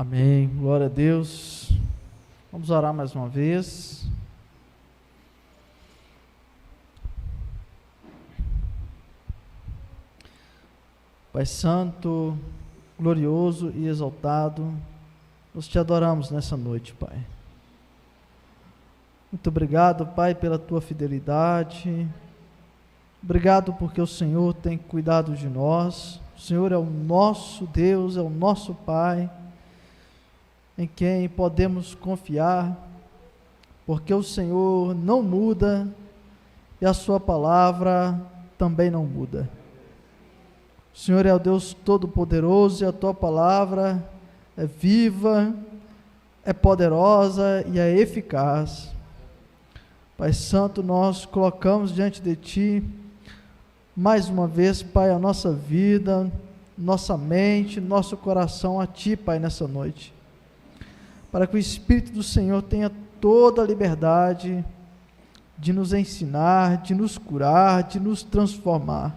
Amém, glória a Deus. Vamos orar mais uma vez. Pai Santo, glorioso e exaltado, nós te adoramos nessa noite, Pai. Muito obrigado, Pai, pela tua fidelidade. Obrigado porque o Senhor tem cuidado de nós. O Senhor é o nosso Deus, é o nosso Pai, em quem podemos confiar, porque o Senhor não muda e a sua palavra também não muda. O Senhor é o Deus Todo-Poderoso e a tua palavra é viva, é poderosa e é eficaz. Pai Santo, nós colocamos diante de ti mais uma vez, Pai, a nossa vida, nossa mente, nosso coração a ti, Pai, nessa noite, para que o Espírito do Senhor tenha toda a liberdade de nos ensinar, de nos curar, de nos transformar.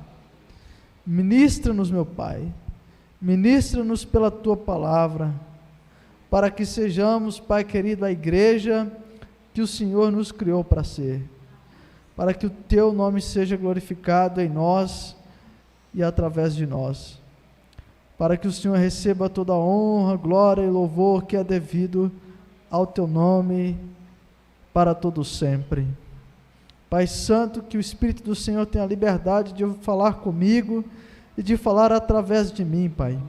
Ministra-nos, meu Pai, ministra-nos pela tua palavra, para que sejamos, Pai querido, a igreja que o Senhor nos criou para ser, para que o teu nome seja glorificado em nós e através de nós, para que o Senhor receba toda a honra, glória e louvor que é devido ao teu nome para todo sempre. Pai Santo, que o Espírito do Senhor tenha a liberdade de falar comigo e de falar através de mim, Pai.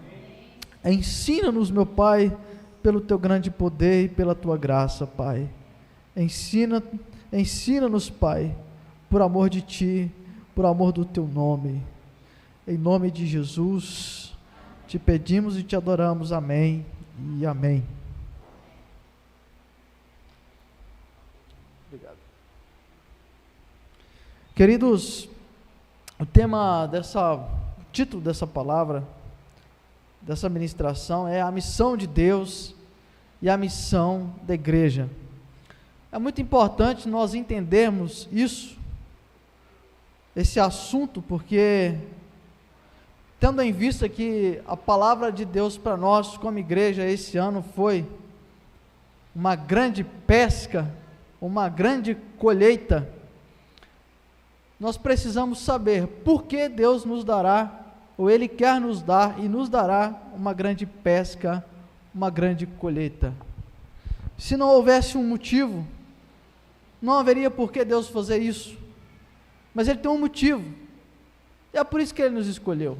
Ensina-nos, meu Pai, pelo teu grande poder e pela tua graça, Pai. Ensina-nos, Pai, por amor de ti, por amor do teu nome. Em nome de Jesus, te pedimos e te adoramos. Amém e amém. Obrigado. Queridos, o título dessa palavra, dessa ministração é a missão de Deus e a missão da igreja. É muito importante nós entendermos esse assunto, porque tendo em vista que a palavra de Deus para nós como igreja esse ano foi uma grande pesca, uma grande colheita, nós precisamos saber por que Deus nos dará, ou Ele quer nos dar e nos dará uma grande pesca, uma grande colheita. Se não houvesse um motivo, não haveria por que Deus fazer isso, mas Ele tem um motivo, e é por isso que Ele nos escolheu.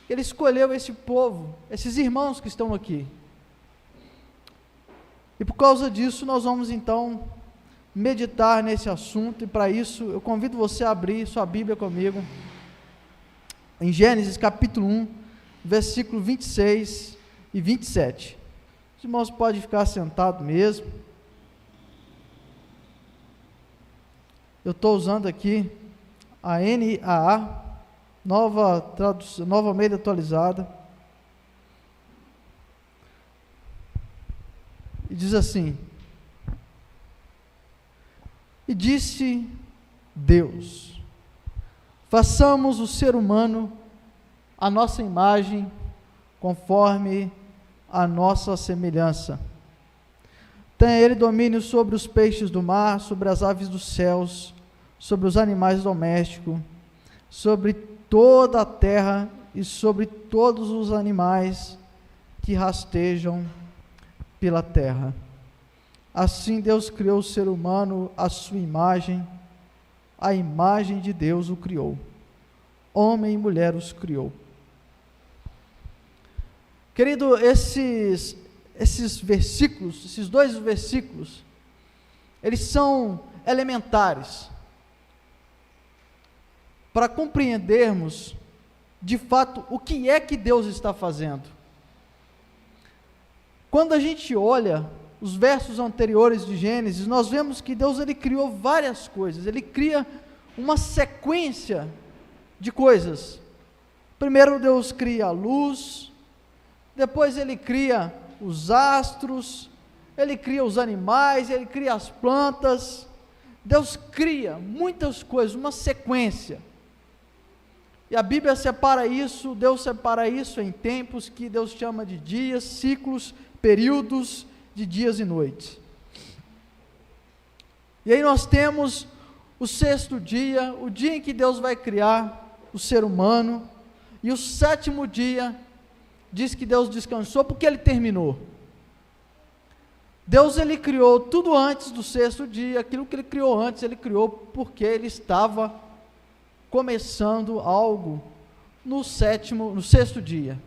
Ele escolheu esse povo, esses irmãos que estão aqui, e por causa disso nós vamos então meditar nesse assunto, e para isso eu convido você a abrir sua Bíblia comigo, em Gênesis capítulo 1, versículo 26 e 27, os irmãos podem ficar sentados mesmo. Eu estou usando aqui a NAA, nova tradução, Nova Almeida atualizada, e diz assim: e disse Deus, façamos o ser humano à nossa imagem, conforme a nossa semelhança. Tenha ele domínio sobre os peixes do mar, sobre as aves dos céus, sobre os animais domésticos, sobre toda a terra e sobre todos os animais que rastejam pela terra. Assim Deus criou o ser humano à sua imagem, a imagem de Deus o criou, homem e mulher os criou. Querido, esses versículos, esses dois versículos, eles são elementares para compreendermos de fato o que é que Deus está fazendo. Quando a gente olha os versos anteriores de Gênesis, nós vemos que Deus ele criou várias coisas, ele cria uma sequência de coisas. Primeiro Deus cria a luz, depois ele cria os astros, ele cria os animais, ele cria as plantas. Deus cria muitas coisas, uma sequência. E a Bíblia separa isso, Deus separa isso em tempos que Deus chama de dias, ciclos, períodos de dias e noites. E aí nós temos o sexto dia, o dia em que Deus vai criar o ser humano, e o sétimo dia diz que Deus descansou porque Ele terminou. Deus, Ele criou tudo antes do sexto dia, aquilo que Ele criou antes, Ele criou porque Ele estava começando algo no sexto dia.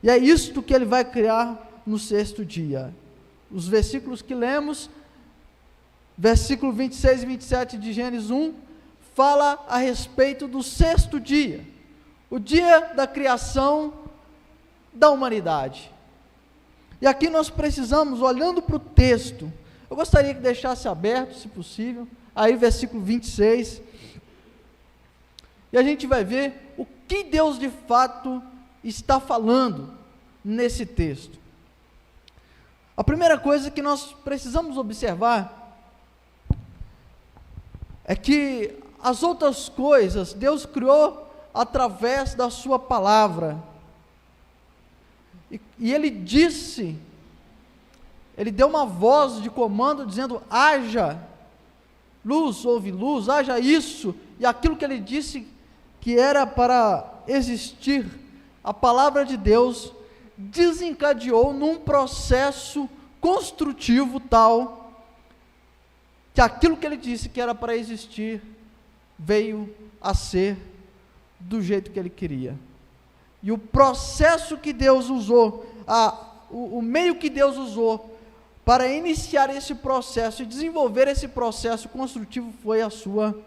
E é isto que Ele vai criar no sexto dia. Os versículos que lemos, versículo 26 e 27 de Gênesis 1, fala a respeito do sexto dia, o dia da criação da humanidade. E aqui nós precisamos, olhando para o texto, eu gostaria que deixasse aberto, se possível, aí versículo 26, e a gente vai ver o que Deus de fato está falando nesse texto. A primeira coisa que nós precisamos observar é que as outras coisas Deus criou através da sua palavra, e Ele disse, Ele deu uma voz de comando dizendo: haja luz, houve luz, haja isso, e aquilo que Ele disse que era para existir, a palavra de Deus desencadeou num processo construtivo tal, que aquilo que Ele disse que era para existir, veio a ser do jeito que Ele queria. E o processo que Deus usou, o meio que Deus usou para iniciar esse processo e desenvolver esse processo construtivo foi a sua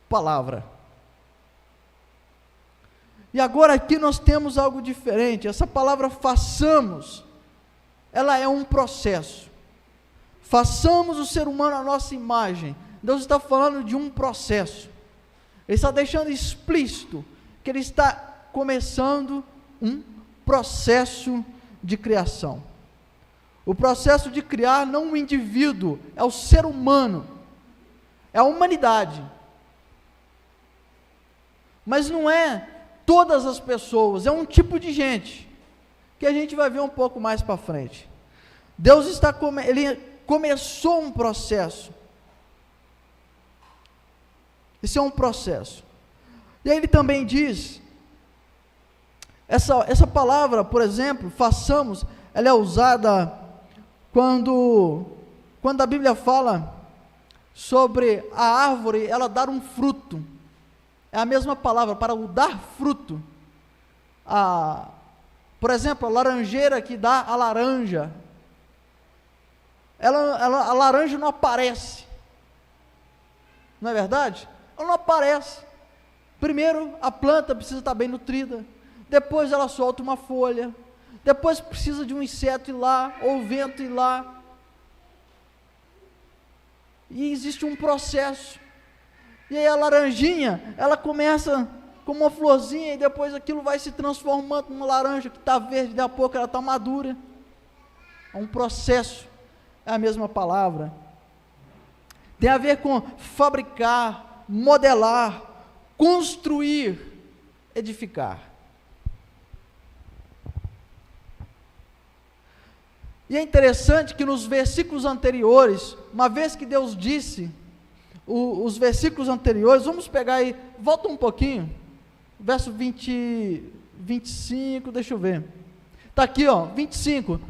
palavra. E agora aqui nós temos algo diferente. Essa palavra façamos, ela é um processo. Façamos o ser humano à nossa imagem. Deus está falando de um processo. Ele está deixando explícito que Ele está começando um processo de criação. O processo de criar não um indivíduo, é o ser humano, é a humanidade. Mas não é todas as pessoas, é um tipo de gente, que a gente vai ver um pouco mais para frente. Deus Ele começou um processo. Esse é um processo. E aí Ele também diz, essa palavra, por exemplo, façamos, ela é usada quando a Bíblia fala sobre a árvore, ela dar um fruto. É a mesma palavra, para o dar fruto. Por exemplo, a laranjeira que dá a laranja, a laranja não aparece, não é verdade? Ela não aparece. Primeiro a planta precisa estar bem nutrida, depois ela solta uma folha, depois precisa de um inseto ir lá, ou o vento ir lá, e existe um processo. E aí a laranjinha, ela começa como uma florzinha, e depois aquilo vai se transformando numa laranja que está verde, daqui a pouco ela está madura. É um processo, é a mesma palavra. Tem a ver com fabricar, modelar, construir, edificar. E é interessante que nos versículos anteriores, uma vez que Deus disse, os versículos anteriores, vamos pegar aí, volta um pouquinho, verso 25, deixa eu ver, está aqui, 25,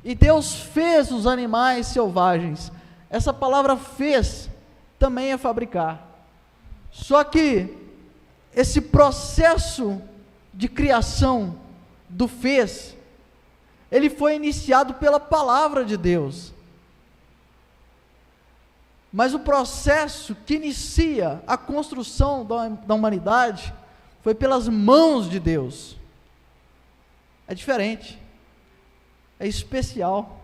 e Deus fez os animais selvagens. Essa palavra fez, também é fabricar, só que esse processo de criação do fez, ele foi iniciado pela palavra de Deus, mas o processo que inicia a construção da humanidade foi pelas mãos de Deus. É diferente, é especial,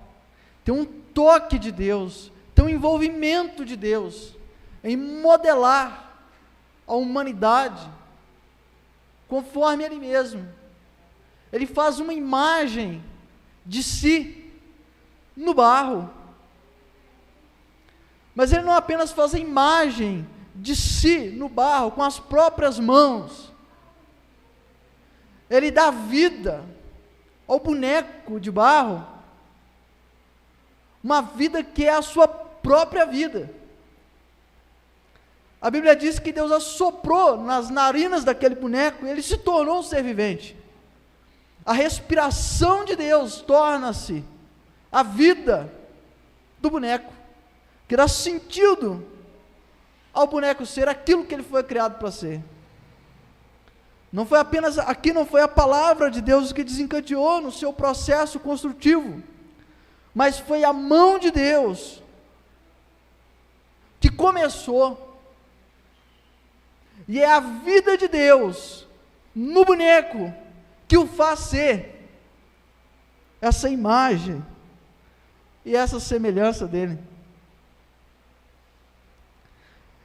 tem um toque de Deus, tem um envolvimento de Deus em modelar a humanidade conforme Ele mesmo. Ele faz uma imagem de si no barro, mas Ele não apenas faz a imagem de si no barro com as próprias mãos, ele dá vida ao boneco de barro, uma vida que é a sua própria vida. A Bíblia diz que Deus assoprou nas narinas daquele boneco e ele se tornou um ser vivente. A respiração de Deus torna-se a vida do boneco, que dá sentido ao boneco ser aquilo que ele foi criado para ser. Não foi apenas, aqui não foi a palavra de Deus que desencadeou no seu processo construtivo, mas foi a mão de Deus que começou, e é a vida de Deus no boneco que o faz ser essa imagem e essa semelhança dele.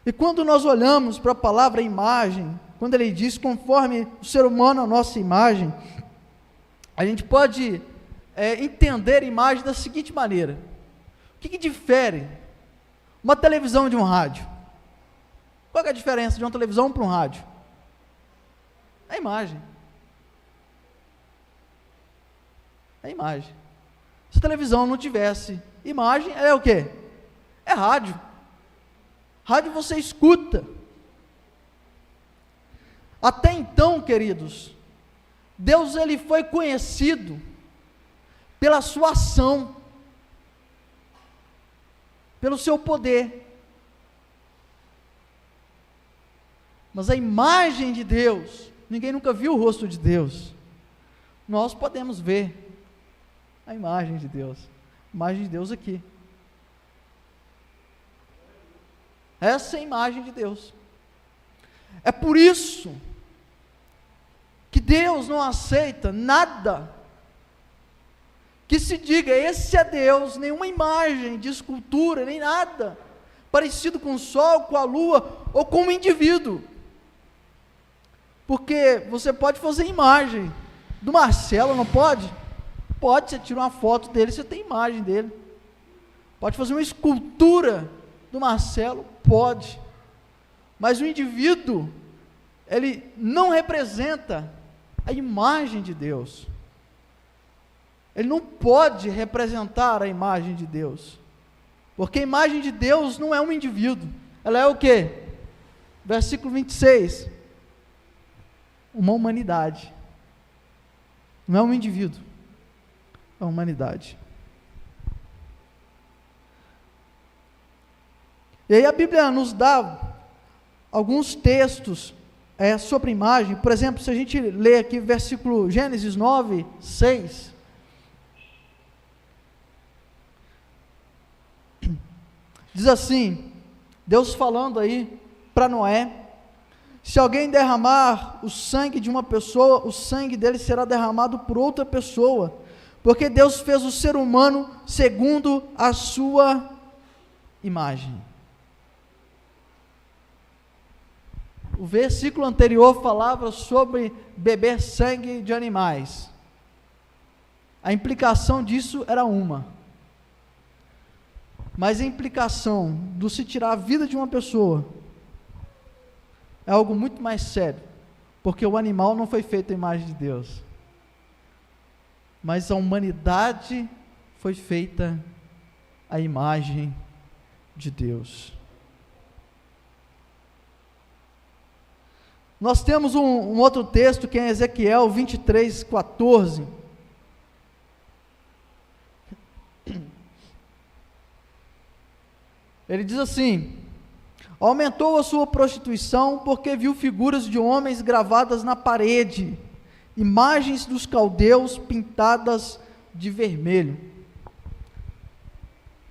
E quando nós olhamos para a palavra imagem, quando ele diz conforme o ser humano a nossa imagem, a gente pode entender a imagem da seguinte maneira: o que difere uma televisão de um rádio? Qual é a diferença de uma televisão para um rádio? É a imagem. É a imagem. Se a televisão não tivesse imagem, é o quê? É rádio. Rádio você escuta. Até então, queridos, Deus ele foi conhecido pela sua ação, pelo seu poder. Mas a imagem de Deus, ninguém nunca viu o rosto de Deus. Nós podemos ver a imagem de Deus. A imagem de Deus aqui. Essa é a imagem de Deus. É por isso que Deus não aceita nada que se diga, esse é Deus, nenhuma imagem de escultura, nem nada parecido com o sol, com a lua, ou com um indivíduo. Porque você pode fazer imagem do Marcelo, não pode? Pode, você tira uma foto dele, você tem imagem dele. Pode fazer uma escultura do Marcelo? Pode. Mas o indivíduo, ele não representa a imagem de Deus. Ele não pode representar a imagem de Deus. Porque a imagem de Deus não é um indivíduo. Ela é o quê? Versículo 26. Uma humanidade. Não é um indivíduo. É uma humanidade. E aí a Bíblia nos dá alguns textos sobre imagem. Por exemplo, se a gente ler aqui versículo Gênesis 9, 6. Diz assim, Deus falando aí para Noé: se alguém derramar o sangue de uma pessoa, o sangue dele será derramado por outra pessoa, porque Deus fez o ser humano segundo a sua imagem. O versículo anterior falava sobre beber sangue de animais. A implicação disso era uma. Mas a implicação do se tirar a vida de uma pessoa é algo muito mais sério, porque o animal não foi feito à imagem de Deus, mas a humanidade foi feita à imagem de Deus. Nós temos um outro texto que é em Ezequiel 23, 14. Ele diz assim: aumentou a sua prostituição, porque viu figuras de homens gravadas na parede, imagens dos caldeus pintadas de vermelho.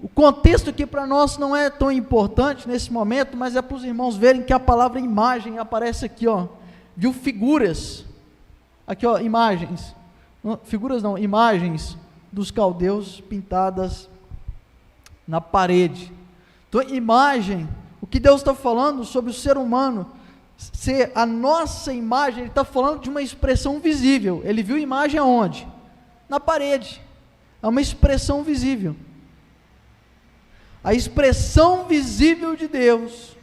O contexto aqui para nós não é tão importante nesse momento, mas é para os irmãos verem que a palavra imagem aparece aqui, ó. Viu figuras, aqui ó, imagens, figuras não, imagens dos caldeus pintadas na parede. Então, imagem, o que Deus está falando sobre o ser humano ser a nossa imagem, Ele está falando de uma expressão visível. Ele viu imagem aonde? Na parede. É uma expressão visível. A expressão visível de Deus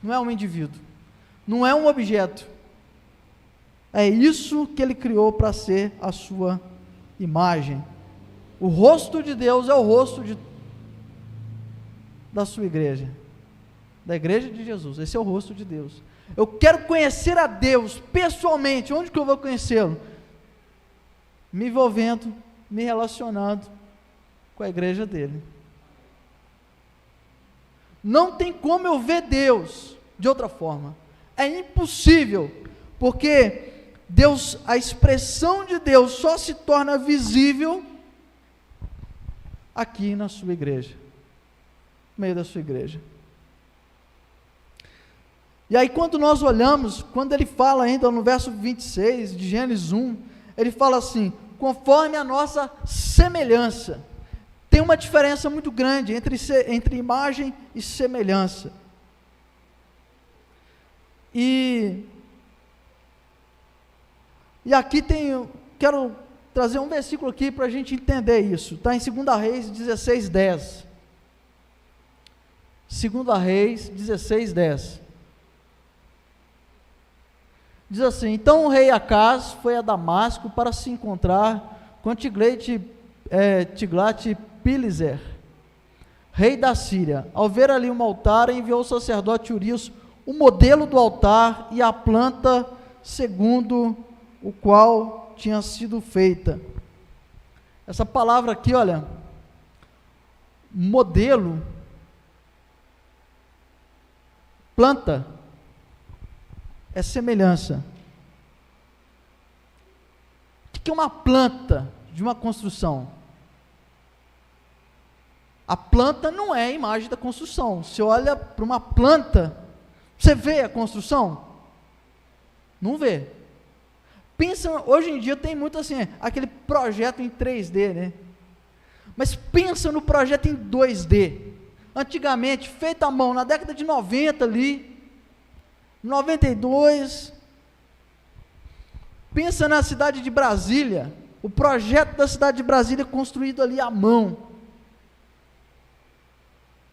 não é um indivíduo, não é um objeto, É isso que ele criou para ser a sua imagem. O rosto de Deus é o rosto da sua igreja, da igreja de Jesus. Esse é o rosto de Deus. Eu quero conhecer a Deus pessoalmente. Onde que eu vou conhecê-lo? Me envolvendo, me relacionando com a igreja dele. Não tem como eu ver Deus de outra forma. É impossível, porque Deus, a expressão de Deus só se torna visível aqui na sua igreja, no meio da sua igreja. E aí quando nós olhamos, quando ele fala ainda no verso 26 de Gênesis 1, ele fala assim, conforme a nossa semelhança. Tem uma diferença muito grande entre imagem e semelhança. E aqui quero trazer um versículo aqui para a gente entender isso. Está em 2 Reis 16:10. 2 Reis 16:10. Diz assim: então o rei Acaz foi a Damasco para se encontrar com Tiglat-Pileser, rei da Síria. Ao ver ali um altar, enviou o sacerdote Urias o modelo do altar e a planta segundo o qual tinha sido feita. Essa palavra aqui, olha, modelo, planta, é semelhança. O que é uma planta de uma construção? A planta não é a imagem da construção. Você olha para uma planta, você vê a construção? Não vê. Pensa, hoje em dia tem muito assim, aquele projeto em 3D, né? Mas pensa no projeto em 2D. Antigamente, feito à mão, na década de 90 ali, 92, pensa na cidade de Brasília, o projeto da cidade de Brasília construído ali à mão.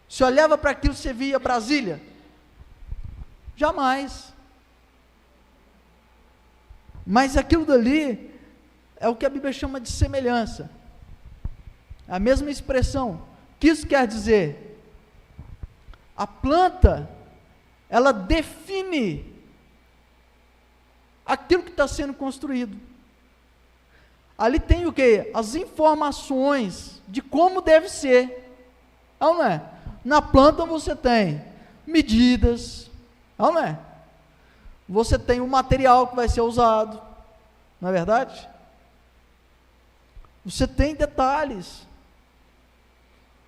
Você olhava para aquilo, você via Brasília? Jamais. Mas aquilo dali é o que a Bíblia chama de semelhança. A mesma expressão. O que isso quer dizer? A planta, ela define aquilo que está sendo construído. Ali tem o quê? As informações de como deve ser. Não é? Na planta você tem medidas, não é? Você tem o material que vai ser usado, não é verdade? Você tem detalhes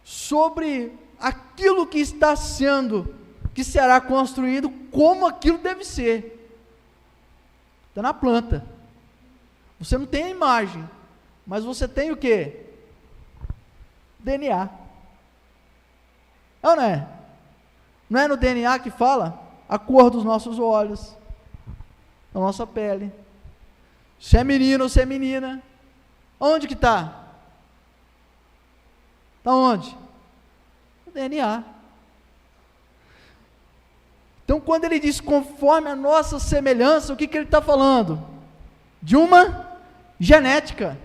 sobre aquilo que está sendo, que será construído, como aquilo deve ser. Está na planta. Você não tem a imagem, mas você tem o quê? DNA. Não é? Não é no DNA que fala a cor dos nossos olhos, da nossa pele, se é menino ou se é menina. Onde que está? Está onde? No DNA. Então, quando ele diz conforme a nossa semelhança, o que ele está falando? De uma genética.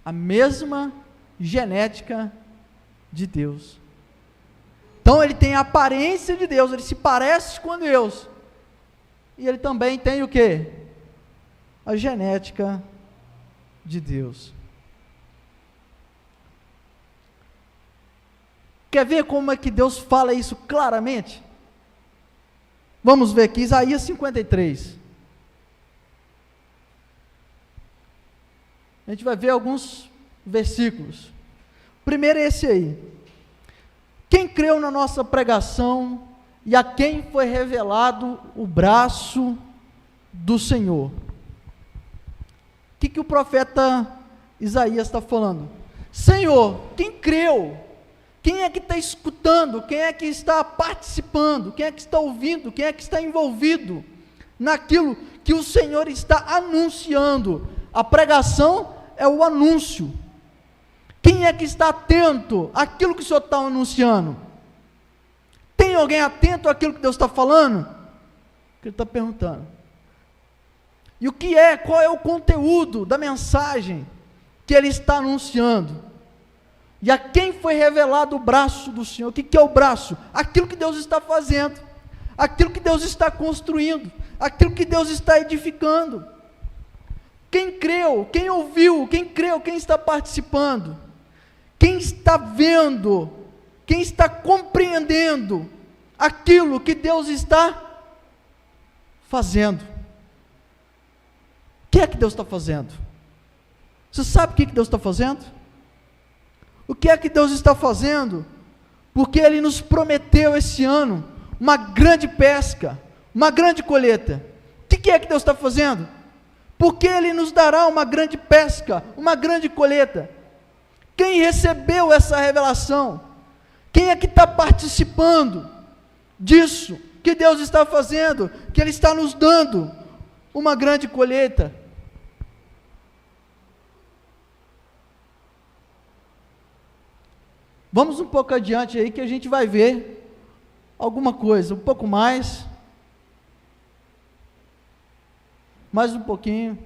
A mesma genética de Deus. Então, ele tem a aparência de Deus, ele se parece com Deus. E ele também tem o quê? A genética de Deus. Quer ver como é que Deus fala isso claramente? Vamos ver aqui, Isaías 53. A gente vai ver alguns versículos. Primeiro é esse aí. Quem creu na nossa pregação e a quem foi revelado o braço do Senhor? O que o profeta Isaías está falando? Senhor, quem creu? Quem é que está escutando? Quem é que está participando? Quem é que está ouvindo? Quem é que está envolvido naquilo que o Senhor está anunciando? A pregação é o anúncio. Quem é que está atento àquilo que o Senhor está anunciando? Tem alguém atento àquilo que Deus está falando? Que ele está perguntando. E qual é o conteúdo da mensagem que ele está anunciando? E a quem foi revelado o braço do Senhor? O que é o braço? Aquilo que Deus está fazendo, aquilo que Deus está construindo, aquilo que Deus está edificando. Quem creu, quem ouviu, quem creu, quem está participando, quem está vendo, quem está compreendendo aquilo que Deus está fazendo. O que é que Deus está fazendo? Você sabe o que Deus está fazendo? O que é que Deus está fazendo? Porque Ele nos prometeu esse ano uma grande pesca, uma grande colheita. O que é que Deus está fazendo? Porque Ele nos dará uma grande pesca, uma grande colheita. Quem recebeu essa revelação? Quem é que está participando disso que Deus está fazendo? Que Ele está nos dando uma grande colheita. Vamos um pouco adiante aí que a gente vai ver alguma coisa, um pouco mais um pouquinho,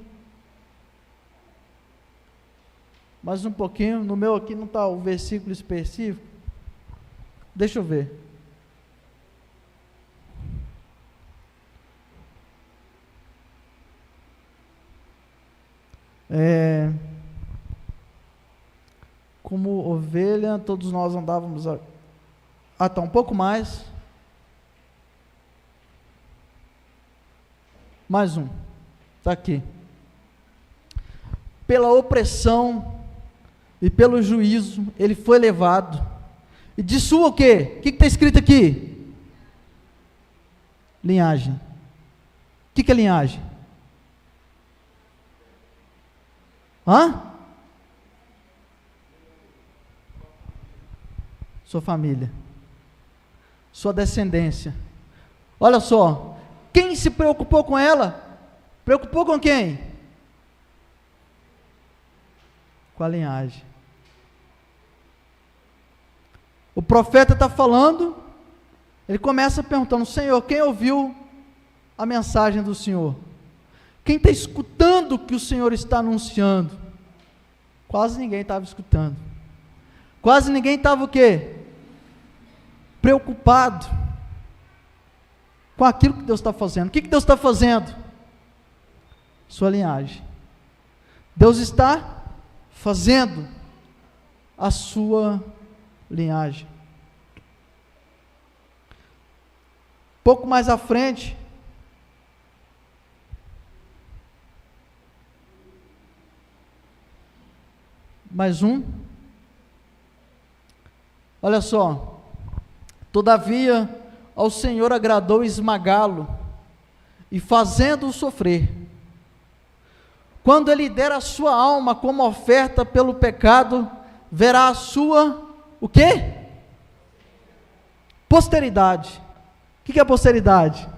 mais um pouquinho. No meu aqui não está o versículo específico, deixa eu ver. Como ovelha, todos nós andávamos tá um pouco mais um, está aqui. Pela opressão e pelo juízo ele foi levado, e de sua o quê? O que está escrito aqui? Linhagem. O que é linhagem? Sua família, sua descendência. Olha só, quem se preocupou com ela? Preocupou com quem? Com a linhagem. O profeta está falando, ele começa perguntando: Senhor, quem ouviu a mensagem do Senhor? Quem está escutando o que o Senhor está anunciando? Quase ninguém estava escutando. Quase ninguém estava o quê? Preocupado com aquilo que Deus está fazendo. O que Deus está fazendo? Sua linhagem. Deus está fazendo a sua linhagem. Pouco mais à frente, mais um. Olha só. Todavia, ao Senhor agradou esmagá-lo e fazendo-o sofrer. Quando Ele der a sua alma como oferta pelo pecado, verá a sua, o quê? Posteridade. O que é posteridade?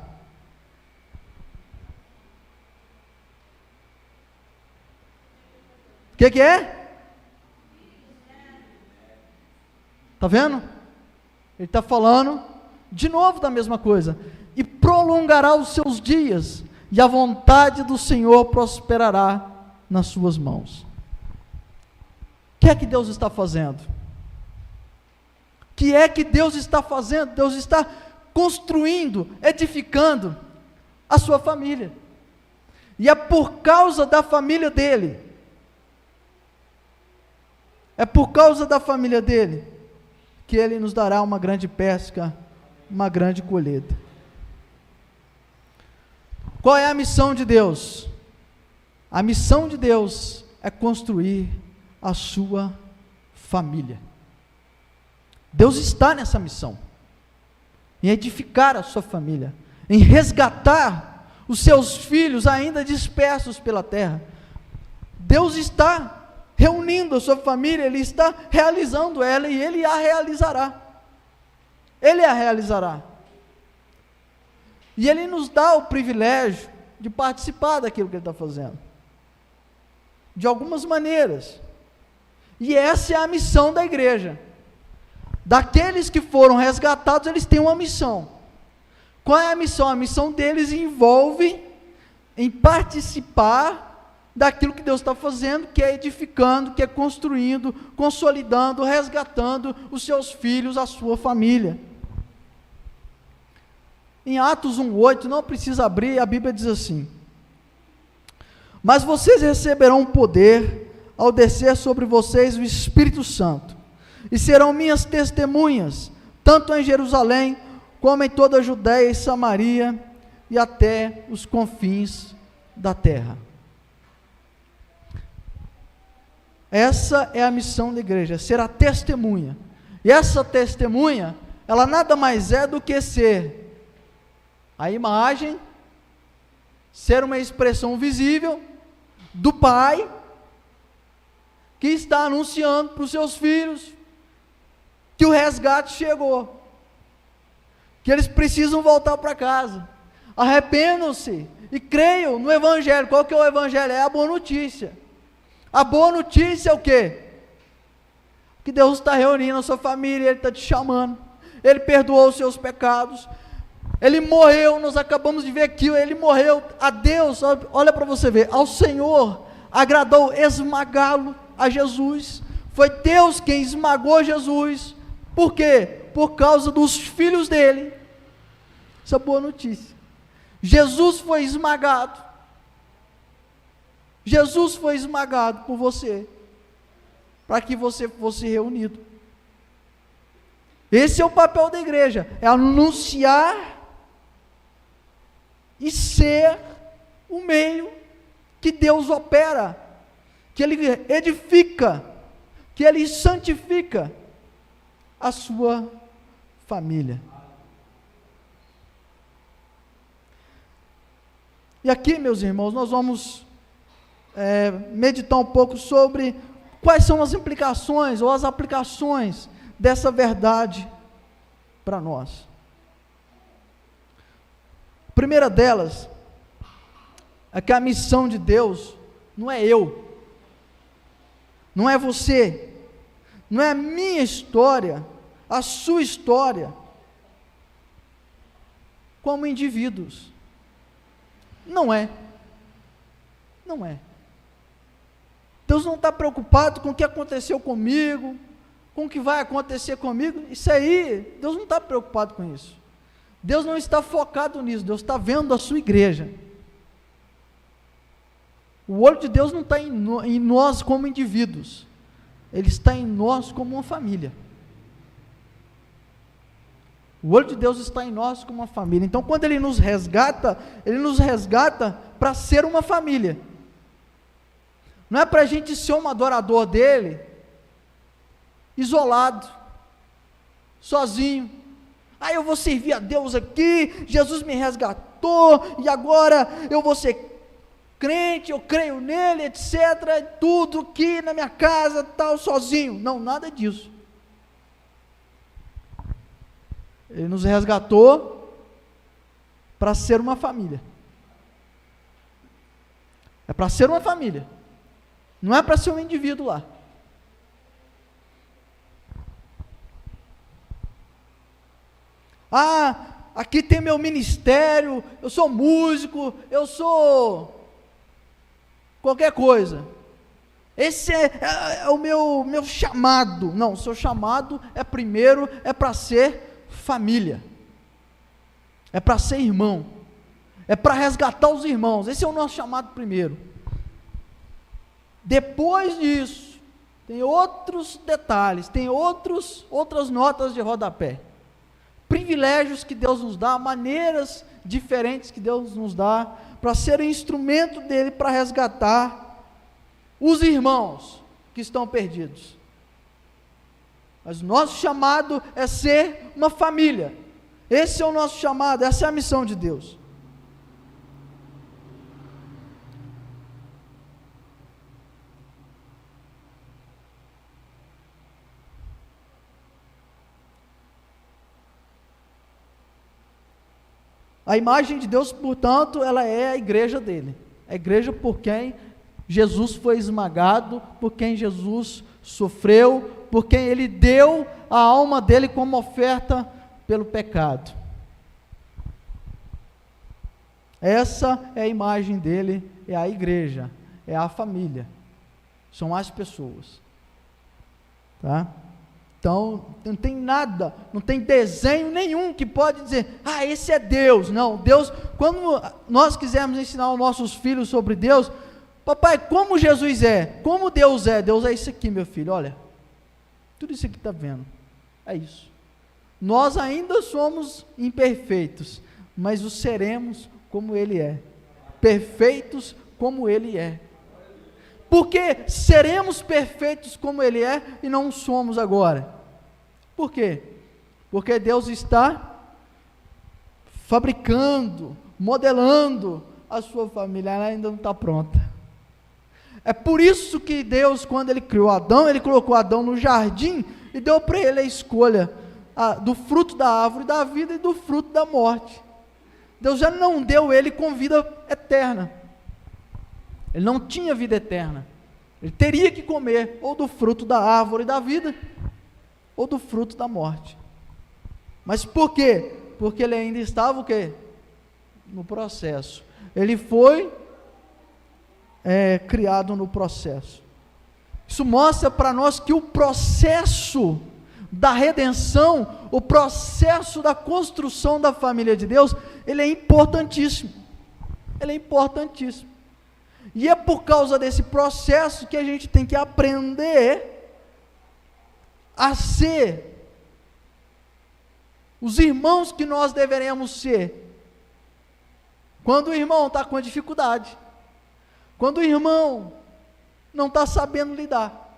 O que é? Está vendo? Ele está falando de novo da mesma coisa. E prolongará os seus dias, e a vontade do Senhor prosperará nas suas mãos. O que é que Deus está fazendo? O que é que Deus está fazendo? Deus está construindo, edificando a sua família. E é por causa da família dele. É por causa da família dele que Ele nos dará uma grande pesca, uma grande colheita. Qual é a missão de Deus? A missão de Deus é construir a sua família. Deus está nessa missão, em edificar a sua família, em resgatar os seus filhos ainda dispersos pela terra. Deus está reunindo a sua família, Ele está realizando ela, e Ele a realizará. Ele a realizará. E Ele nos dá o privilégio de participar daquilo que Ele está fazendo, de algumas maneiras. E essa é a missão da igreja. Daqueles que foram resgatados, eles têm uma missão. Qual é a missão? A missão deles envolve em participar daquilo que Deus está fazendo, que é edificando, que é construindo, consolidando, resgatando os seus filhos, a sua família. Em Atos 1:8, não precisa abrir, a Bíblia diz assim: mas vocês receberão poder ao descer sobre vocês o Espírito Santo, e serão minhas testemunhas, tanto em Jerusalém, como em toda a Judéia e Samaria, e até os confins da terra. Essa é a missão da igreja, ser a testemunha. E essa testemunha, ela nada mais é do que ser a imagem, ser uma expressão visível do Pai, que está anunciando para os seus filhos que o resgate chegou, que eles precisam voltar para casa. Arrependam-se e creiam no Evangelho. Qual que é o Evangelho? É a boa notícia. A boa notícia é o quê? Que Deus está reunindo a sua família, Ele está te chamando, Ele perdoou os seus pecados, Ele morreu, nós acabamos de ver aqui, Ele morreu, a Deus, olha para você ver, ao Senhor agradou esmagá-lo, a Jesus, foi Deus quem esmagou Jesus. Por quê? Por causa dos filhos dele. Essa é a boa notícia. Jesus foi esmagado. Jesus foi esmagado por você, para que você fosse reunido. Esse é o papel da igreja, é anunciar e ser o meio que Deus opera, que Ele edifica, que Ele santifica a sua família. E aqui, meus irmãos, nós vamos meditar um pouco sobre quais são as implicações ou as aplicações dessa verdade para nós. A primeira delas é que a missão de Deus não é eu, não é você, não é a minha história, a sua história, como indivíduos. Não é. Não é. Deus não está preocupado com o que aconteceu comigo, com o que vai acontecer comigo. Isso aí, Deus não está preocupado com isso. Deus não está focado nisso. Deus está vendo a sua igreja. O olho de Deus não está em nós como indivíduos. Ele está em nós como uma família. O olho de Deus está em nós como uma família. Então, quando Ele nos resgata para ser uma família. Não é para a gente ser um adorador dele, isolado, sozinho. Eu vou servir a Deus aqui, Jesus me resgatou, e agora eu vou ser crente, eu creio nele, etc. Tudo aqui na minha casa, tal, sozinho. Não, nada disso. Ele nos resgatou para ser uma família. É para ser uma família. Não é para ser um indivíduo lá. Aqui tem meu ministério, eu sou músico, eu sou qualquer coisa. Esse é o meu chamado. Não, o seu chamado é primeiro, é para ser família. É para ser irmão. É para resgatar os irmãos. Esse é o nosso chamado primeiro. Depois disso, tem outros detalhes, tem outras notas de rodapé, privilégios que Deus nos dá, maneiras diferentes que Deus nos dá, para ser instrumento dele para resgatar os irmãos que estão perdidos. Mas o nosso chamado é ser uma família, esse é o nosso chamado, essa é a missão de Deus. A imagem de Deus, portanto, ela é a igreja dele, a igreja por quem Jesus foi esmagado, por quem Jesus sofreu, por quem ele deu a alma dele como oferta pelo pecado. Essa é a imagem dele, é a igreja, é a família, são as pessoas, tá? Então, não tem nada, não tem desenho nenhum que pode dizer, esse é Deus. Não, Deus, quando nós quisermos ensinar aos nossos filhos sobre Deus, papai, como Jesus é, como Deus é isso aqui, meu filho, olha, tudo isso aqui está vendo, é isso. Nós ainda somos imperfeitos, mas o seremos como Ele é, perfeitos como Ele é. Porque seremos perfeitos como Ele é e não somos agora. Por quê? Porque Deus está fabricando, modelando a sua família, ela ainda não está pronta. É por isso que Deus, quando Ele criou Adão, Ele colocou Adão no jardim e deu para ele a escolha do fruto da árvore da vida e do fruto da morte. Deus já não deu ele com vida eterna. Ele não tinha vida eterna. Ele teria que comer ou do fruto da árvore da vida ou do fruto da morte. Mas por quê? Porque ele ainda estava o quê? No processo. Ele foi criado no processo. Isso mostra para nós que o processo da redenção, o processo da construção da família de Deus, ele é importantíssimo. Ele é importantíssimo. E é por causa desse processo que a gente tem que aprender a ser os irmãos que nós deveremos ser. Quando o irmão está com dificuldade, quando o irmão não está sabendo lidar,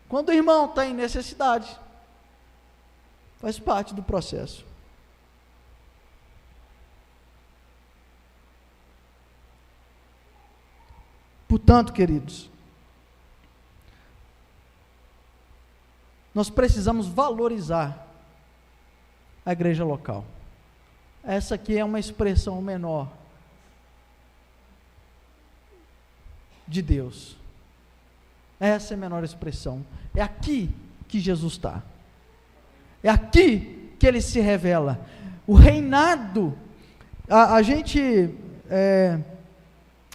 quando o irmão está em necessidade, faz parte do processo. Portanto, queridos, nós precisamos valorizar a igreja local. Essa aqui é uma expressão menor de Deus. Essa é a menor expressão. É aqui que Jesus está. É aqui que Ele se revela. O reinado, a gente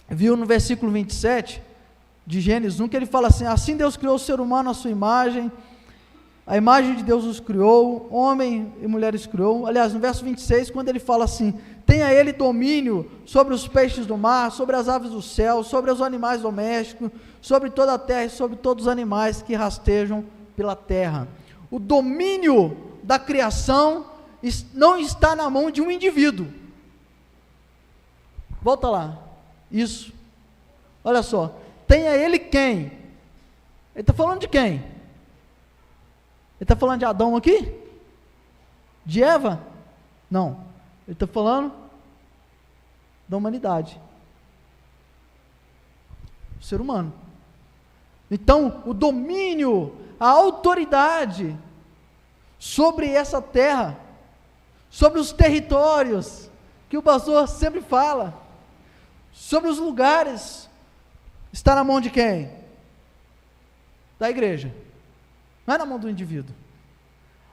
viu no versículo 27 de Gênesis 1, que ele fala assim: assim Deus criou o ser humano à sua imagem, a imagem de Deus os criou, homem e mulher os criou. Aliás, no verso 26, quando ele fala assim: tenha ele domínio sobre os peixes do mar, sobre as aves do céu, sobre os animais domésticos, sobre toda a terra e sobre todos os animais que rastejam pela terra. O domínio da criação não está na mão de um indivíduo. Volta lá. Isso. Olha só. Tenha ele quem? Ele está falando de quem? Ele está falando de Adão aqui? De Eva? Não. Ele está falando da humanidade. O ser humano. Então, o domínio, a autoridade sobre essa terra, sobre os territórios, que o pastor sempre fala, sobre os lugares, está na mão de quem? Da igreja. Não é na mão do indivíduo.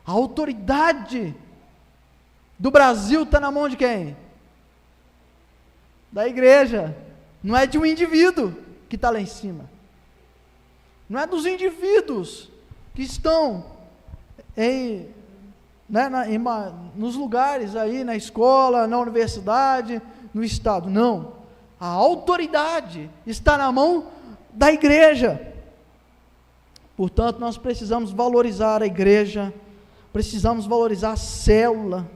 A autoridade do Brasil está na mão de quem? Da igreja. Não é de um indivíduo que está lá em cima. Não é dos indivíduos que estão nos lugares aí, na escola, na universidade, no estado. Não. A autoridade está na mão da igreja. Portanto, nós precisamos valorizar a igreja, precisamos valorizar a célula,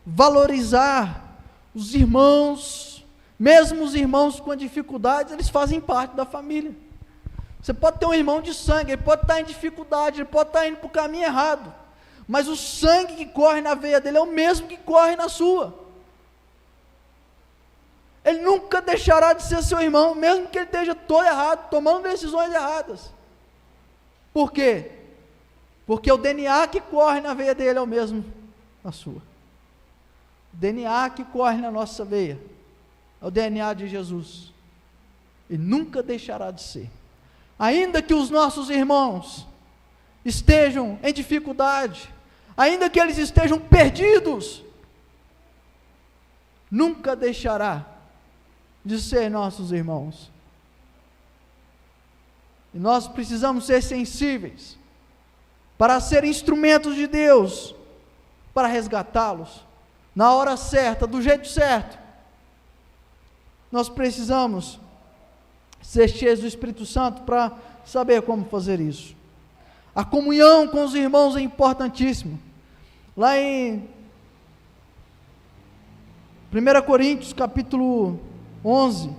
valorizar os irmãos, mesmo os irmãos com dificuldades, eles fazem parte da família. Você pode ter um irmão de sangue, ele pode estar em dificuldade, ele pode estar indo para o caminho errado, mas o sangue que corre na veia dele é o mesmo que corre na sua. Ele nunca deixará de ser seu irmão, mesmo que ele esteja todo errado, tomando decisões erradas. Por quê? Porque o DNA que corre na veia dele é o mesmo na sua. O DNA que corre na nossa veia é o DNA de Jesus. E nunca deixará de ser. Ainda que os nossos irmãos estejam em dificuldade, ainda que eles estejam perdidos, nunca deixará de ser nossos irmãos. E nós precisamos ser sensíveis para ser instrumentos de Deus, para resgatá-los na hora certa, do jeito certo. Nós precisamos ser cheios do Espírito Santo para saber como fazer isso. A comunhão com os irmãos é importantíssima. Lá em 1 Coríntios capítulo 11,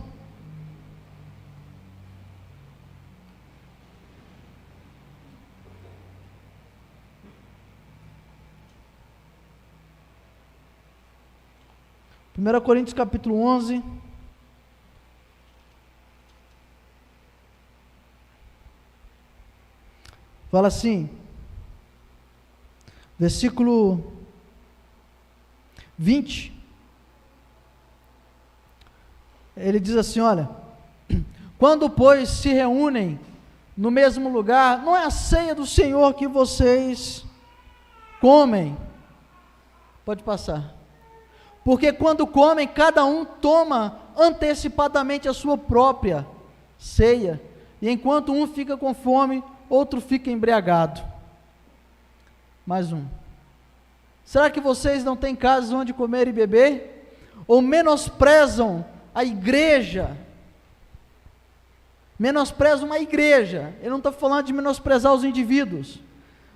fala assim, versículo 20, ele diz assim, olha, quando, pois, se reúnem no mesmo lugar, não é a ceia do Senhor que vocês comem, pode passar, porque quando comem, cada um toma antecipadamente a sua própria ceia, e enquanto um fica com fome, outro fica embriagado. Mais um. Será que vocês não têm casas onde comer e beber? Ou menosprezam a igreja? Menosprezam a igreja. Ele não está falando de menosprezar os indivíduos,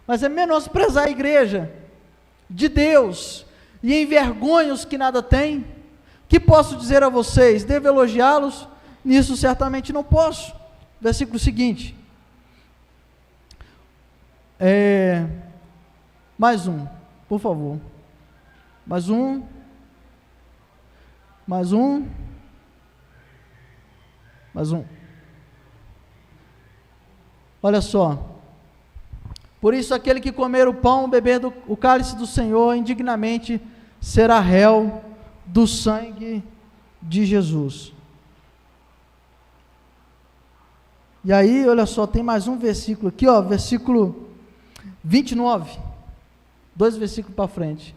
mas é menosprezar a igreja de Deus, e envergonham os que nada têm. Que posso dizer a vocês? Devo elogiá-los? Nisso certamente não posso. Versículo seguinte. Mais um, por favor. Mais um. Olha só. Por isso, aquele que comer o pão, beber o cálice do Senhor indignamente, será réu do sangue de Jesus. E aí, olha só, tem mais um versículo aqui, ó, versículo 29, 2 versículos para frente.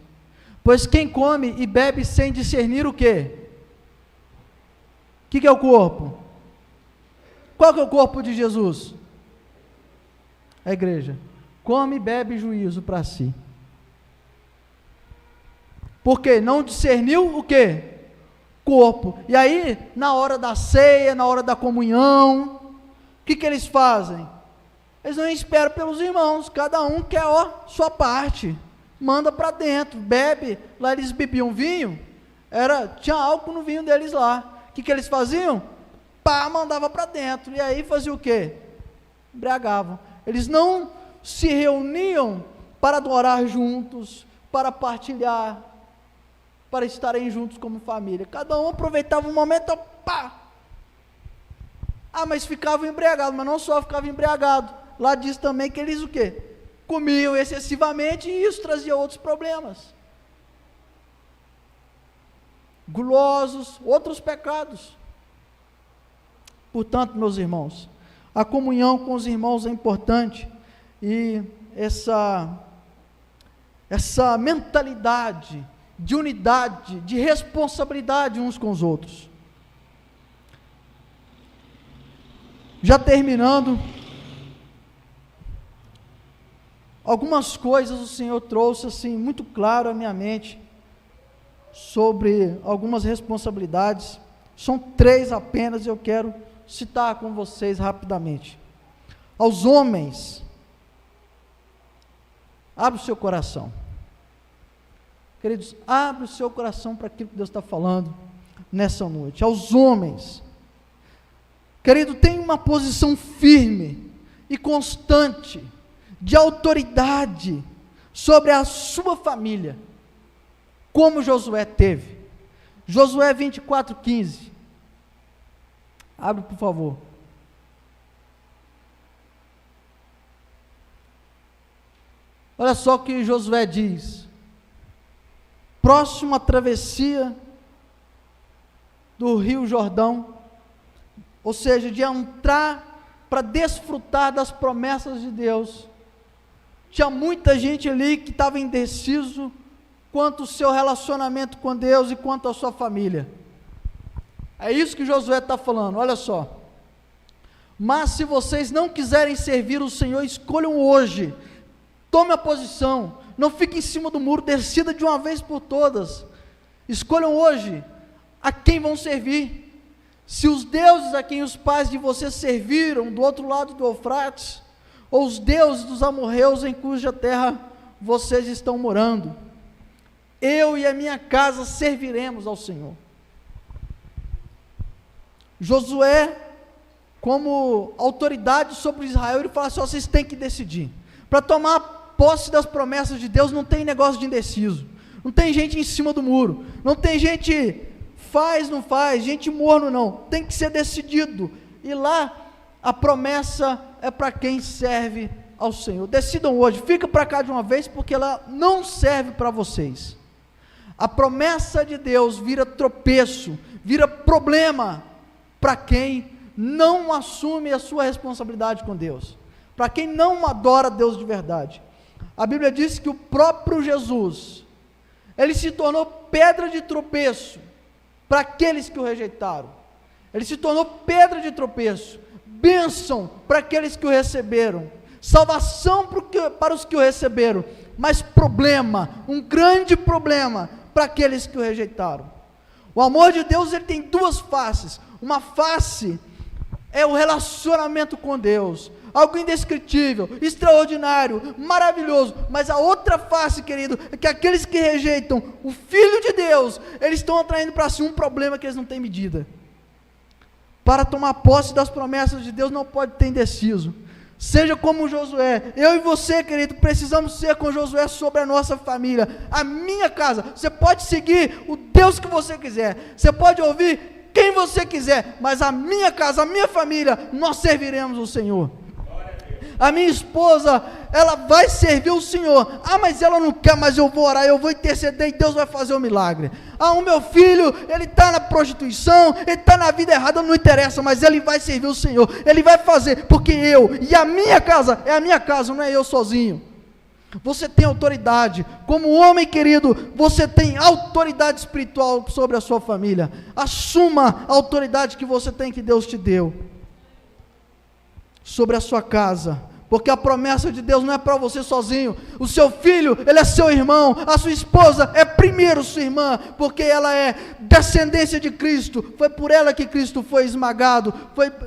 Pois quem come e bebe sem discernir o quê? O que é o corpo? Qual que é o corpo de Jesus? A igreja. Come e bebe juízo para si. Porque não discerniu o quê? Corpo. E aí, na hora da ceia, na hora da comunhão, o que eles fazem? Eles não esperam pelos irmãos, cada um quer sua parte, manda para dentro, bebe. Lá eles bebiam vinho, tinha álcool no vinho deles lá. O que eles faziam? Mandava para dentro, e aí fazia o quê? Embriagavam. Eles não se reuniam para adorar juntos, para partilhar, para estarem juntos como família. Cada um aproveitava o momento, mas ficavam embriagados, mas não só ficavam embriagados, lá diz também que eles o quê? Comiam excessivamente, e isso trazia outros problemas, gulosos, outros pecados. Portanto, meus irmãos, a comunhão com os irmãos é importante, e essa mentalidade de unidade, de responsabilidade uns com os outros. Já terminando, algumas coisas o Senhor trouxe assim muito claro à minha mente sobre algumas responsabilidades. São 3 apenas, eu quero citar com vocês rapidamente. Aos homens, abre o seu coração, queridos, abre o seu coração para aquilo que Deus está falando nessa noite. Aos homens, querido, tem uma posição firme e constante de autoridade sobre a sua família, como Josué teve. Josué 24:15. Abre, por favor. Olha só o que Josué diz. Próximo à travessia do Rio Jordão, ou seja, de entrar para desfrutar das promessas de Deus, tinha muita gente ali que estava indeciso quanto ao seu relacionamento com Deus e quanto à sua família. É isso que Josué está falando, olha só. Mas se vocês não quiserem servir o Senhor, escolham hoje, tome a posição, não fique em cima do muro, decida de uma vez por todas, escolham hoje a quem vão servir. Se os deuses a quem os pais de vocês serviram do outro lado do Eufrates, ou os deuses dos amorreus em cuja terra vocês estão morando, eu e a minha casa serviremos ao Senhor. Josué, como autoridade sobre Israel, ele fala assim: vocês têm que decidir. Para tomar posse das promessas de Deus, não tem negócio de indeciso, não tem gente em cima do muro, não tem gente faz, não faz, gente morno não, tem que ser decidido, e lá a promessa é para quem serve ao Senhor. Decidam hoje, fica para cá de uma vez, porque ela não serve para vocês. A promessa de Deus vira tropeço, vira problema para quem não assume a sua responsabilidade com Deus, para quem não adora Deus de verdade. A Bíblia diz que o próprio Jesus, ele se tornou pedra de tropeço para aqueles que o rejeitaram, ele se tornou pedra de tropeço, bênção para aqueles que o receberam, salvação para os que o receberam, mas problema, um grande problema para aqueles que o rejeitaram. O amor de Deus, ele tem duas faces. Uma face é o relacionamento com Deus, algo indescritível, extraordinário, maravilhoso, mas a outra face, querido, é que aqueles que rejeitam o Filho de Deus, eles estão atraindo para si um problema que eles não têm medida. Para tomar posse das promessas de Deus não pode ter indeciso. Seja como Josué, eu e você, querido, precisamos ser com Josué sobre a nossa família, a minha casa. Você pode seguir o Deus que você quiser, você pode ouvir quem você quiser, mas a minha casa, a minha família, nós serviremos o Senhor. A minha esposa, ela vai servir o Senhor. Ah, mas ela não quer, mas eu vou orar, eu vou interceder e Deus vai fazer o milagre. Ah, o meu filho, ele está na prostituição, ele está na vida errada, não interessa, mas ele vai servir o Senhor, ele vai fazer, porque eu e a minha casa, é a minha casa, não é eu sozinho. Você tem autoridade, como homem querido, você tem autoridade espiritual sobre a sua família. Assuma a autoridade que você tem, que Deus te deu, sobre a sua casa, porque a promessa de Deus não é para você sozinho. O seu filho, ele é seu irmão, a sua esposa é primeiro sua irmã, porque ela é descendência de Cristo, foi por ela que Cristo foi esmagado,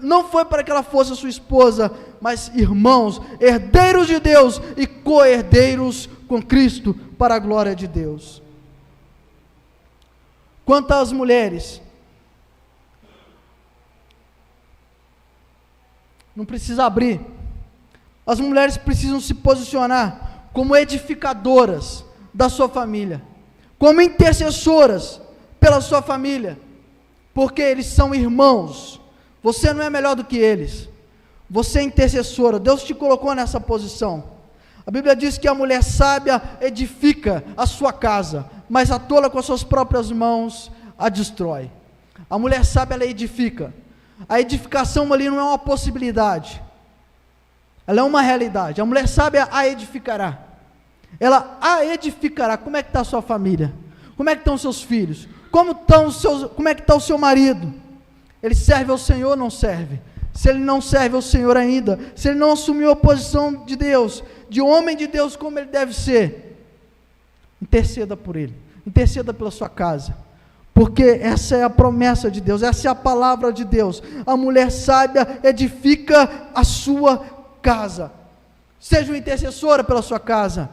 não foi para que ela fosse a sua esposa, mas irmãos, herdeiros de Deus e co-herdeiros com Cristo, para a glória de Deus. Quanto às mulheres, não precisa abrir, as mulheres precisam se posicionar como edificadoras da sua família, como intercessoras pela sua família, porque eles são irmãos, você não é melhor do que eles, você é intercessora, Deus te colocou nessa posição. A Bíblia diz que a mulher sábia edifica a sua casa, mas a tola com as suas próprias mãos a destrói. A mulher sábia, ela edifica. A edificação ali não é uma possibilidade, ela é uma realidade. A mulher sábia a edificará, ela a edificará. Como é que está a sua família? Como é que estão os seus filhos? Como é que está o seu marido? Ele serve ao Senhor ou não serve? Se ele não serve ao Senhor ainda, se ele não assumiu a posição de Deus, de homem de Deus como ele deve ser, interceda por ele, interceda pela sua casa, porque essa é a promessa de Deus, essa é a palavra de Deus. A mulher sábia edifica a sua casa. Seja uma intercessora pela sua casa,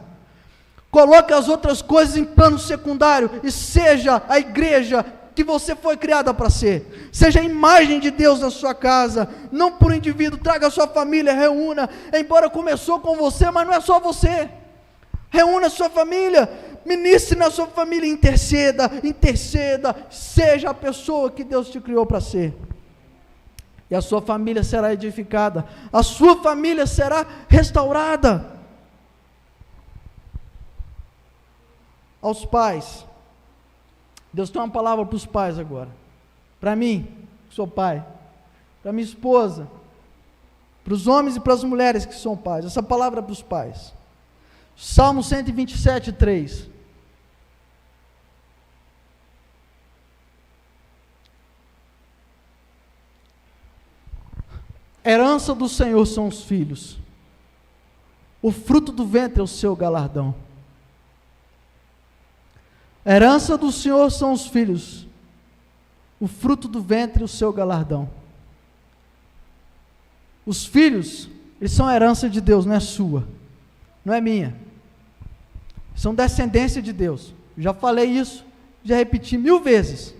coloque as outras coisas em plano secundário e seja a igreja que você foi criada para ser. Seja a imagem de Deus na sua casa, não por indivíduo. Traga a sua família, reúna, embora começou com você, mas não é só você. Reúna a sua família, ministre na sua família, interceda, seja a pessoa que Deus te criou para ser, e a sua família será edificada, a sua família será restaurada. Aos pais, Deus tem uma palavra para os pais agora, para mim, que sou pai, para minha esposa, para os homens e para as mulheres que são pais. Essa palavra é para os pais. Salmo 127, 3. herança do Senhor são os filhos. O fruto do ventre é o seu galardão. A herança do Senhor são os filhos. O fruto do ventre é o seu galardão. Os filhos, eles são a herança de Deus, não é sua, não é minha. São descendência de Deus. Já falei isso, já repeti 1000 vezes.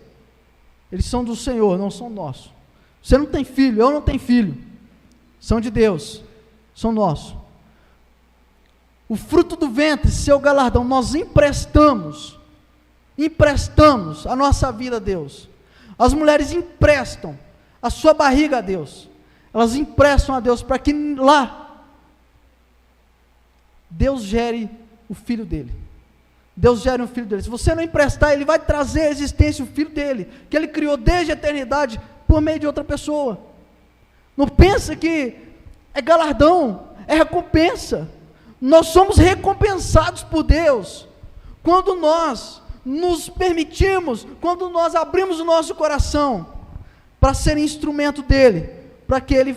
Eles são do Senhor, não são nossos. Você não tem filho, eu não tenho filho. São de Deus, são nossos. O fruto do ventre, seu galardão, nós emprestamos a nossa vida a Deus. As mulheres emprestam a sua barriga a Deus. Elas emprestam a Deus para que lá Deus gere o filho dele. Deus gere um filho dele. Se você não emprestar, ele vai trazer à existência o filho dele, que ele criou desde a eternidade por meio de outra pessoa. Não pensa que é galardão, é recompensa. Nós somos recompensados por Deus quando nós nos permitimos, quando nós abrimos o nosso coração para ser instrumento dele, para que ele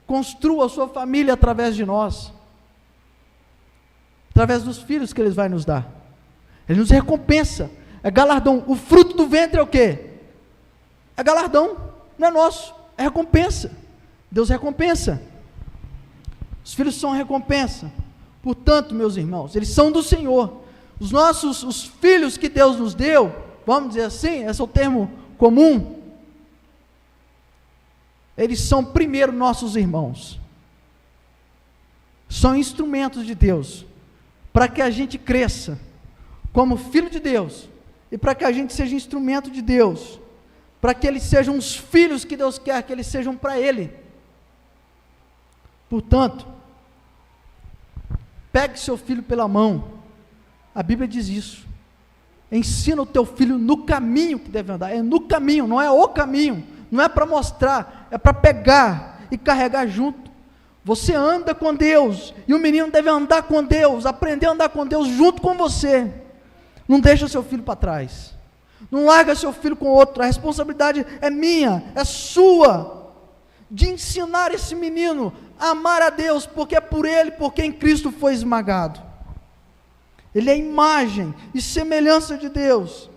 construa a sua família através de nós, através dos filhos que ele vai nos dar. Ele nos recompensa, é galardão. O fruto do ventre é o quê? É galardão, não é nosso, é recompensa. Deus recompensa. Os filhos são recompensa. Portanto, meus irmãos, eles são do Senhor. Os filhos que Deus nos deu, vamos dizer assim, esse é o termo comum, eles são primeiro nossos irmãos. São instrumentos de Deus, para que a gente cresça como filho de Deus, e para que a gente seja instrumento de Deus, para que eles sejam os filhos que Deus quer que eles sejam para Ele. Portanto, pegue seu filho pela mão, a Bíblia diz isso, ensina o teu filho no caminho que deve andar, é no caminho, não é o caminho, não é para mostrar, é para pegar e carregar junto. Você anda com Deus, e o menino deve andar com Deus, aprender a andar com Deus junto com você. Não deixa seu filho para trás, não larga seu filho com outro, a responsabilidade é minha, é sua, de ensinar esse menino a amar a Deus, porque é por ele, por quem Cristo foi esmagado. Ele é imagem e semelhança de Deus.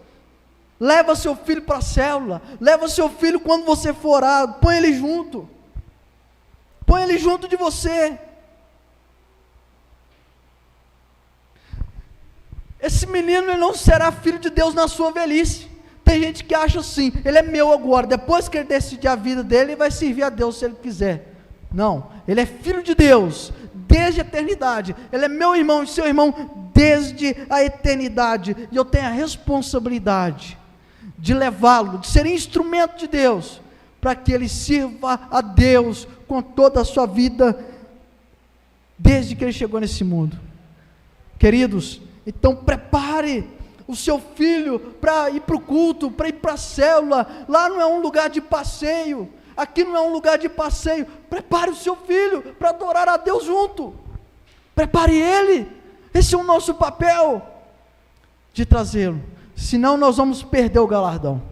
Leva seu filho para a célula, leva seu filho quando você for orar, põe ele junto de você. Esse menino, ele não será filho de Deus na sua velhice. Tem gente que acha assim, ele é meu agora, depois que ele decidir a vida dele, ele vai servir a Deus se ele quiser. Não, ele é filho de Deus desde a eternidade. Ele é meu irmão e seu irmão desde a eternidade, e eu tenho a responsabilidade de levá-lo, de ser instrumento de Deus, para que ele sirva a Deus com toda a sua vida, desde que ele chegou nesse mundo. Queridos, então prepare o seu filho para ir para o culto, para ir para a célula. Lá não é um lugar de passeio, aqui não é um lugar de passeio. Prepare o seu filho para adorar a Deus junto, prepare ele. Esse é o nosso papel, de trazê-lo, senão nós vamos perder o galardão,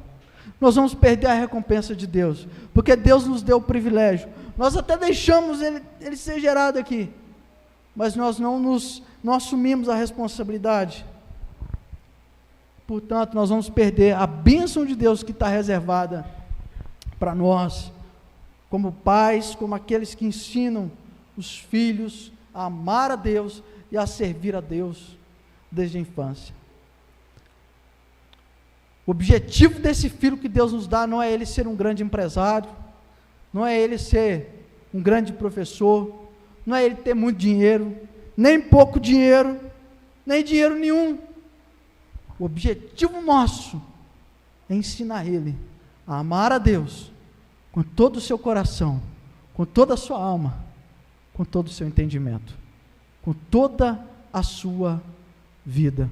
nós vamos perder a recompensa de Deus, porque Deus nos deu o privilégio. Nós até deixamos ele ser gerado aqui, mas nós não assumimos a responsabilidade. Portanto, nós vamos perder a bênção de Deus que está reservada para nós, como pais, como aqueles que ensinam os filhos a amar a Deus e a servir a Deus desde a infância. O objetivo desse filho que Deus nos dá não é ele ser um grande empresário, não é ele ser um grande professor, não é ele ter muito dinheiro, nem pouco dinheiro, nem dinheiro nenhum. O objetivo nosso é ensinar ele a amar a Deus com todo o seu coração, com toda a sua alma, com todo o seu entendimento, com toda a sua vida.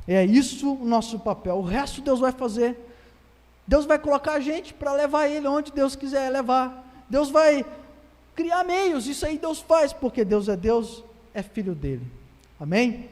É isso o nosso papel. O resto Deus vai fazer. Deus vai colocar a gente para levar ele onde Deus quiser levar. Deus vai criar meios, isso aí Deus faz, porque Deus, é filho dele. Amém?